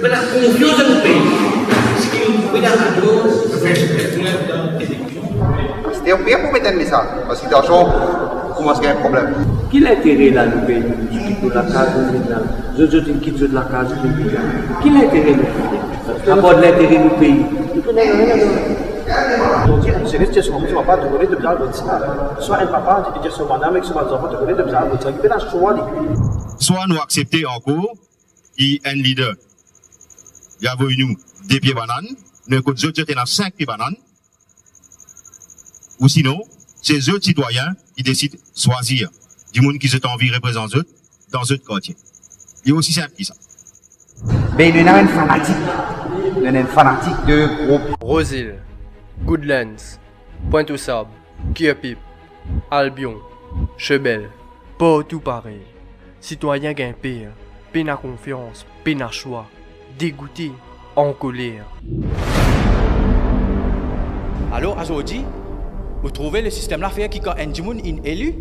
Mais la confiance dans le pays, ce qui nous trouve dans la radio, c'était un bien pour mettre un message, parce que d'argent, commence à avoir un problème. Quel est l'intérêt là, le pays, qui quitte la case, je quitte la case, quel est l'intérêt du pays? D'abord l'intérêt du pays. C'est que son papa de voler de bien le soit un papa de dire son madame et son enfant de voler de bien le soit nous accepter encore qu'il y a un leader. Il y a nous des pieds bananes, nous écoutons autres qui ont 5 pieds bananes. Ou sinon, c'est eux citoyens qui décident de choisir du monde qui se envie représenter eux dans eux quartier. Il y a aussi simple que ça. Mais nous sommes fanatiques. Nous sommes fanatiques de groupe. Rosil, Goodlands, Pointe-aux-Sables, Kierpip, Albion, Chebel, pas tout pareil. Citoyens gain pire, peine à confiance, peine à choix, dégoûté, en colère. Alors, aujourd'hui, vous trouvez le système là fait qui quand un monde est élu,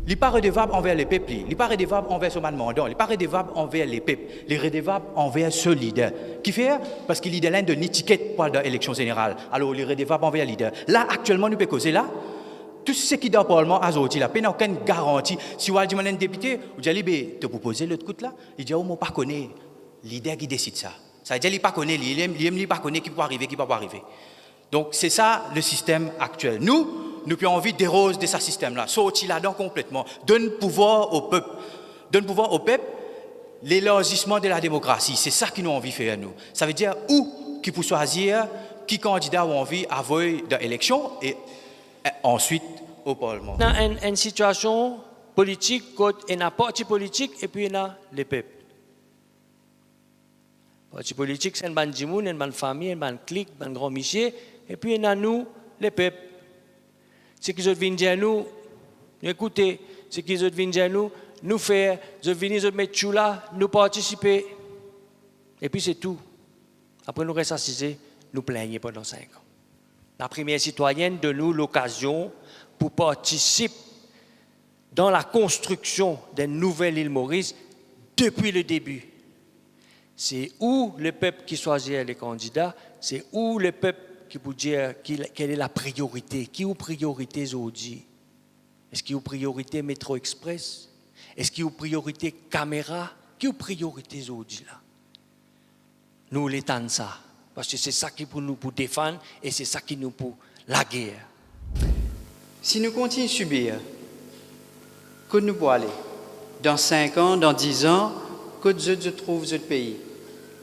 il n'est pas redevable envers les peuples, il n'est pas redevable envers son mandant, il n'est pas redevable envers les peuples, il est redevable envers ce leader. Qui fait? Parce qu'il est l'un de l'étiquette pour l'élection générale. Alors, il est redevable envers le leader. Là, actuellement, nous pouvons causer là. Tout ce qui est dans le Parlement aujourd'hui, là, il n'y a aucune garantie. Si vous avez un député, vous allez te proposer l'autre côté là, il dit, oh, moi, pas connaît le leader qui décide ça. Ça veut dire qu'il ne connaît pas, il pas connaît qui peut arriver, qui ne peut pas arriver. Donc, c'est ça le système actuel. Nous avons envie d'éroser de ce système-là, sortir là-dedans complètement, donne pouvoir au peuple. Donne pouvoir au peuple l'élargissement de la démocratie. C'est ça qu'ils ont envie de faire, nous. Ça veut dire où qui peut choisir qui candidat ont envie d'avoir dans l'élection et ensuite au Parlement. Dans une situation politique, il y a un parti politique et puis il y a les peuples. Le parti politique, c'est une bande de monde, une bande de famille, une bande de clique, une bande de grand monsieur. Et puis, il y a nous, les peuples. Ce qu'ils viennent dire nous, écoutez, ce qu'ils viennent dire nous faire, ils viennent nous mettre tout là, nous participer. Et puis, c'est tout. Après, nous restons assisés, nous plaignons pendant 5 ans. La première citoyenne de nous l'occasion pour participer dans la construction d'une nouvelle île Maurice depuis le début. C'est où le peuple qui choisit les candidats, c'est où le peuple qui peut dire quelle est la priorité, qui est priorité aujourd'hui. Est-ce qu'il y a priorité Métro Express? Est-ce qu'il y a priorité caméra? Qui est priorité aujourd'hui là? Nous l'étendons ça, parce que c'est ça qui pour nous pour défendre et c'est ça qui nous pour la guerre. Si nous continuons à subir, que nous pouvons aller dans 5 ans, dans 10 ans, que je trouve ce pays,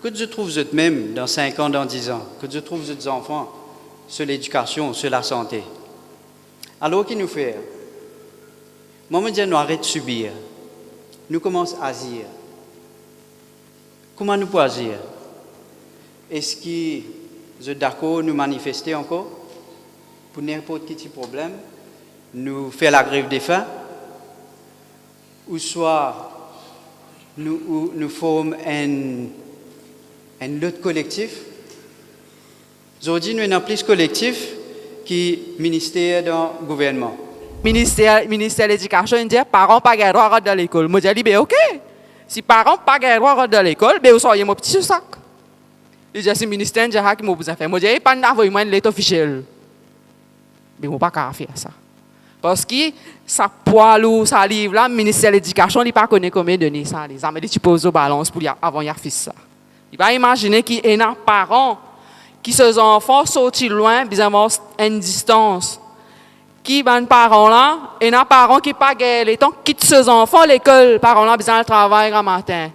que je trouve ce même dans 5 ans, dans 10 ans, que je trouve ces enfants sur l'éducation, sur la santé. Alors, qu'est-ce que nous faisons? Moi, je dis, nous arrêtons de subir. Nous commençons à agir. Comment nous pouvons agir? Est-ce que vous êtes d'accord nous manifester encore pour n'importe quel problème? Nous faire la grève des faim? Ou soit nous formons un lutte collectif? Aujourd'hui, nous avons plus collectif que ministère dans le gouvernement. Ministère de l'Éducation dit parents pas le droit de l'école. Moi, je dis, ok, si parents pas le droit de l'école, vous soyez mon petit sac. Il dit, si le ministère dit que vous avez fait, moi, je dis, pas d'envoyer une lettre officielle. Mais je ne peux pas faire ça. Parce que ça poil ou ça livre là, le ministère de l'Éducation, il ne connaît pas combien de données ça. Les amis, tu poses aux balances pour avant de faire ça. Il va imaginer qu'il y a un parent qui ses enfants sortent loin, ils ont une distance. Qui ban parents là, et un parent qui pas les temps quitte ses enfants l'école, parents là besoin de travail le matin.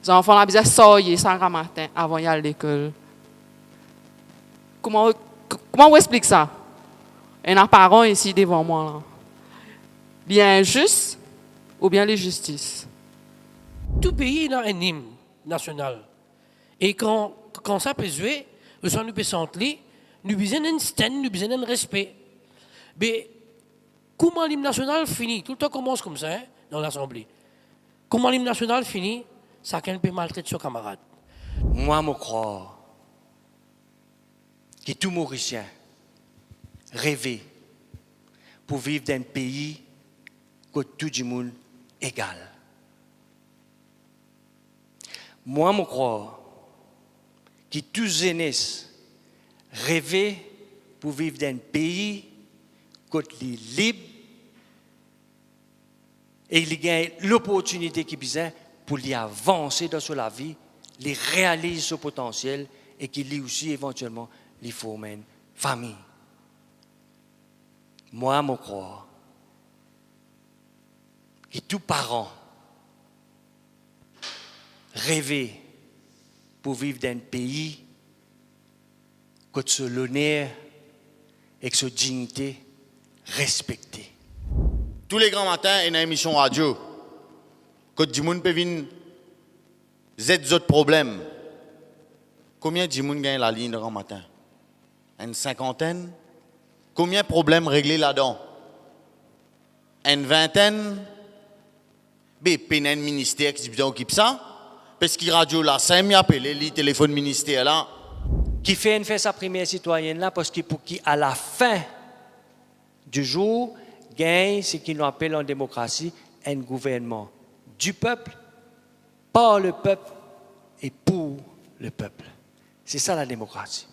Les enfants là besoin sortir ça le matin avant d'aller à l'école. Comment on explique ça? Et un parent ici devant moi là. Bien injuste ou bien les justices? Tout pays a un hymne national. Et quand ça peut jouer, nous peut sentir, nous besoin d'un stand, nous besoin d'un respect. Mais comment l'hymne national finit? Tout le temps commence comme ça, hein, dans l'Assemblée. Comment l'hymne national finit? Ça qu'elle peut maltraiter son camarade. Moi, je crois que tout Mauricien rêve pour vivre dans un pays où tout le monde est égal. Moi, je crois que tous jeunesse rêvent pour vivre dans un pays côté libre et il gagne l'opportunité qui besoin pour y avancer dans la vie, les réaliser son potentiel et qu'il y aussi éventuellement les former une famille. Moi, je crois que tous parents rêvent pour vivre dans un pays que ce l'honneur et que sa dignité respectée. Tous les grands matins, il y a une émission radio. Quand du monde peut venir Z autres problèmes. Combien de monde gagne la ligne de grand matin? Une cinquantaine? Combien de problèmes réglés là-dedans? Une vingtaine? Mais il y a un ministère qui s'occupe de ça. Parce qu'il radio là, 5 000 appelés, le téléphone ministère là. Qui fait sa première citoyenne là parce que pour qui à la fin du jour gagne ce qu'ils appellent en démocratie un gouvernement du peuple, par le peuple et pour le peuple. C'est ça la démocratie.